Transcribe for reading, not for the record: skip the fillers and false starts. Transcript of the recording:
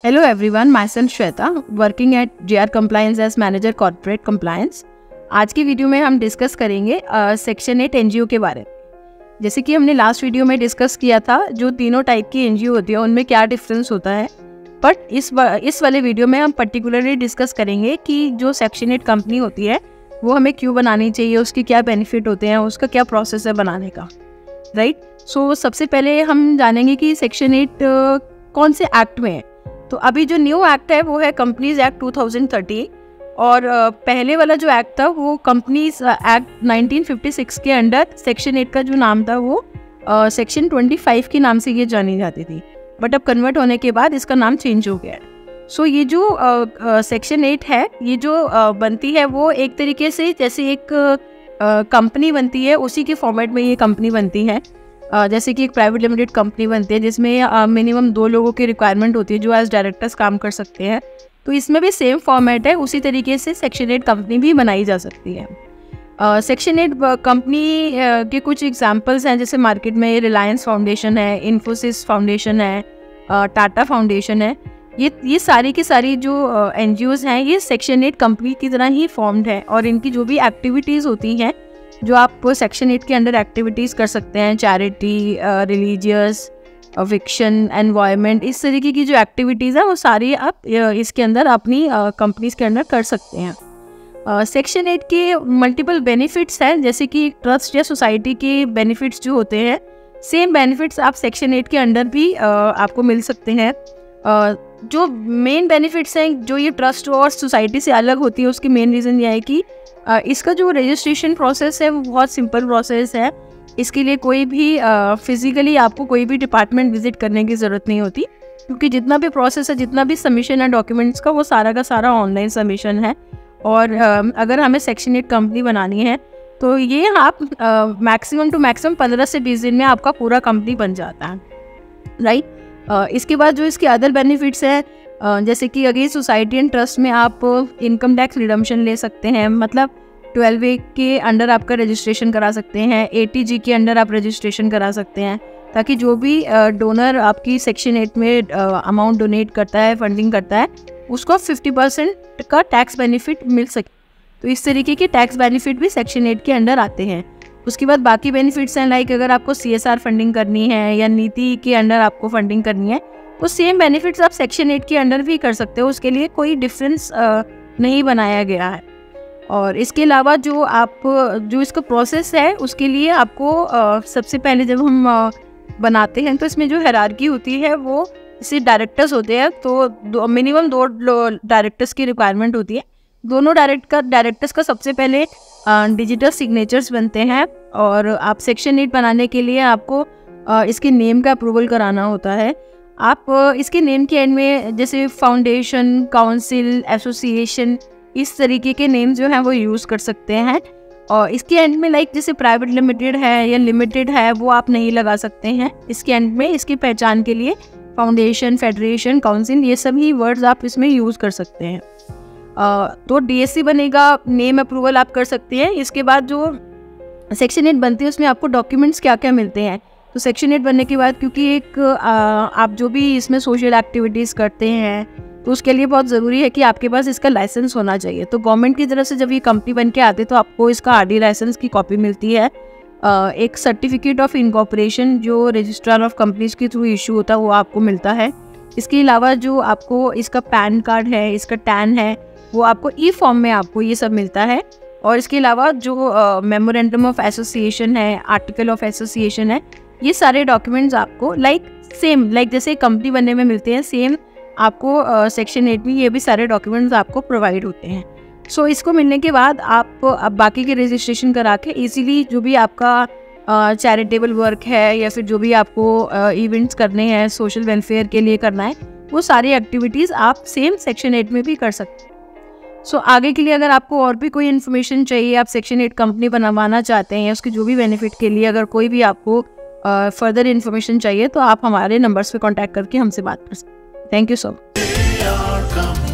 Hello everyone, myself Shweta, working at JR Compliance as Manager Corporate Compliance। आज की video में हम discuss करेंगे सेक्शन 8 एनजीओ के बारे में। जैसे कि हमने लास्ट वीडियो में डिस्कस किया था, जो तीनों टाइप की एनजीओ होती है उनमें क्या डिफरेंस होता है, बट इस वाले वीडियो में हम पर्टिकुलरली डिस्कस करेंगे कि जो सेक्शन 8 कंपनी होती है वो हमें क्यों बनानी चाहिए, उसके क्या बेनिफिट होते हैं, उसका क्या प्रोसेस है बनाने का, राइट। सो सबसे पहले हम जानेंगे कि सेक्शन 8 कौन से एक्ट में है। तो अभी जो न्यू एक्ट है वो है कंपनीज एक्ट 2013 और पहले वाला जो एक्ट था वो कंपनीज एक्ट 1956 के अंडर सेक्शन 8 का जो नाम था वो सेक्शन 25 के नाम से ये जानी जाती थी, बट अब कन्वर्ट होने के बाद इसका नाम चेंज हो गया है। सो ये जो सेक्शन 8 है, ये जो बनती है वो एक तरीके से जैसे एक कंपनी बनती है उसी के फॉर्मेट में ये कंपनी बनती है। जैसे कि एक प्राइवेट लिमिटेड कंपनी बनती है जिसमें मिनिमम 2 लोगों की रिक्वायरमेंट होती है जो एज डायरेक्टर्स काम कर सकते हैं, तो इसमें भी सेम फॉर्मेट है, उसी तरीके से सेक्शन 8 कंपनी भी बनाई जा सकती है। सेक्शन 8 कंपनी के कुछ एग्जांपल्स हैं, जैसे मार्केट में रिलायंस फाउंडेशन है, इन्फोसिस फाउंडेशन है, टाटा फाउंडेशन है। ये सारी की सारी जो एनजीओज हैं ये सेक्शन 8 कंपनी की तरह ही फॉर्म्ड है और इनकी जो भी एक्टिविटीज़ होती हैं जो आप सेक्शन 8 के अंडर एक्टिविटीज़ कर सकते हैं, चैरिटी, रिलीजियस, विक्शन, एनवायरनमेंट, इस तरीके की जो एक्टिविटीज़ हैं वो सारी आप इसके अंदर अपनी कंपनीज़ के अंदर कर सकते हैं। सेक्शन 8 के मल्टीपल बेनिफिट्स हैं, जैसे कि ट्रस्ट या सोसाइटी के बेनिफिट्स जो होते हैं, सेम बेनिफिट्स आप सेक्शन 8 के अंडर भी आपको मिल सकते हैं। जो मेन बेनिफिट्स हैं जो ये ट्रस्ट और सोसाइटी से अलग होती है, उसकी मेन रीज़न ये है कि इसका जो रजिस्ट्रेशन प्रोसेस है वो बहुत सिंपल प्रोसेस है। इसके लिए कोई भी फिज़िकली आपको कोई भी डिपार्टमेंट विजिट करने की ज़रूरत नहीं होती, क्योंकि जितना भी प्रोसेस है, जितना भी सबमिशन है डॉक्यूमेंट्स का, वो सारा का सारा ऑनलाइन सबमिशन है। और अगर हमें सेक्शन 8 कंपनी बनानी है तो ये आप मैक्सिमम टू मैक्सिमम 15 से 20 दिन में आपका पूरा कंपनी बन जाता है, राइट। इसके बाद जो इसके अदर बेनिफिट्स हैं, जैसे कि अगेन सोसाइटी एंड ट्रस्ट में आप इनकम टैक्स रिडम्पशन ले सकते हैं, मतलब 12A के अंडर आपका रजिस्ट्रेशन करा सकते हैं, 80G के अंडर आप रजिस्ट्रेशन करा सकते हैं, ताकि जो भी डोनर आपकी सेक्शन 8 में अमाउंट डोनेट करता है, फंडिंग करता है, उसको 50% का टैक्स बेनिफिट मिल सके। तो इस तरीके के टैक्स बेनिफिट भी सेक्शन 8 के अंडर आते हैं। उसके बाद बाकी बेनिफिट्स हैं, लाइक अगर आपको CSR फंडिंग करनी है या नीति के अंडर आपको फंडिंग करनी है तो सेम बेनिफिट्स आप सेक्शन 8 के अंडर भी कर सकते हो, उसके लिए कोई डिफरेंस नहीं बनाया गया है। और इसके अलावा जो इसका प्रोसेस है उसके लिए आपको सबसे पहले जब हम बनाते हैं तो इसमें जो हायरार्की होती है वो जैसे डायरेक्टर्स होते हैं तो मिनिमम 2 डायरेक्टर्स की रिक्वायरमेंट होती है। दोनों डायरेक्टर्स का सबसे पहले डिजिटल सिग्नेचर्स बनते हैं और आप सेक्शन 8 बनाने के लिए आपको इसके नेम का अप्रूवल कराना होता है। आप इसके नेम के एंड में जैसे फाउंडेशन, काउंसिल, एसोसिएशन, इस तरीके के नेम जो हैं वो यूज़ कर सकते हैं। और इसके एंड में लाइक जैसे प्राइवेट लिमिटेड है या लिमिटेड है वो आप नहीं लगा सकते हैं। इसके एंड में इसकी पहचान के लिए फाउंडेशन, फेडरेशन, काउंसिल, ये सभी वर्ड्स आप इसमें यूज़ कर सकते हैं। तो DSC बनेगा, नेम अप्रूवल आप कर सकते हैं। इसके बाद जो सेक्शन 8 बनती है उसमें आपको डॉक्यूमेंट्स क्या क्या मिलते हैं। तो सेक्शन 8 बनने के बाद क्योंकि एक आप जो भी इसमें सोशल एक्टिविटीज़ करते हैं तो उसके लिए बहुत ज़रूरी है कि आपके पास इसका लाइसेंस होना चाहिए। तो गवर्नमेंट की तरफ से जब ये कंपनी बन के आती है तो आपको इसका RD लाइसेंस की कॉपी मिलती है। एक सर्टिफिकेट ऑफ इनकॉर्पोरेशन जो रजिस्ट्रार ऑफ कंपनीज के थ्रू इशू होता है वो आपको मिलता है। इसके अलावा जो आपको इसका पैन कार्ड है, इसका टैन है, वो आपको ई-फॉर्म में आपको ये सब मिलता है। और इसके अलावा जो मेमोरेंडम ऑफ एसोसिएशन है, आर्टिकल ऑफ एसोसिएशन है, ये सारे डॉक्यूमेंट्स आपको लाइक जैसे कंपनी बनने में मिलते हैं, सेम आपको सेक्शन 8 में ये भी सारे डॉक्यूमेंट्स आपको प्रोवाइड होते हैं। सो इसको मिलने के बाद आप अब बाकी के रजिस्ट्रेशन करा के ईजीली जो भी आपका चैरिटेबल वर्क है या फिर जो भी आपको इवेंट्स करने हैं, सोशल वेलफेयर के लिए करना है, वो सारी एक्टिविटीज़ आप सेम सेक्शन 8 में भी कर सकते हैं। सो आगे के लिए अगर आपको और भी कोई इन्फॉर्मेशन चाहिए, आप सेक्शन 8 कंपनी बनवाना चाहते हैं, उसके जो भी बेनिफिट के लिए अगर कोई भी आपको फर्दर इन्फॉर्मेशन चाहिए तो आप हमारे नंबर्स पे कांटेक्ट करके हमसे बात कर सकते हैं। Thank you so much.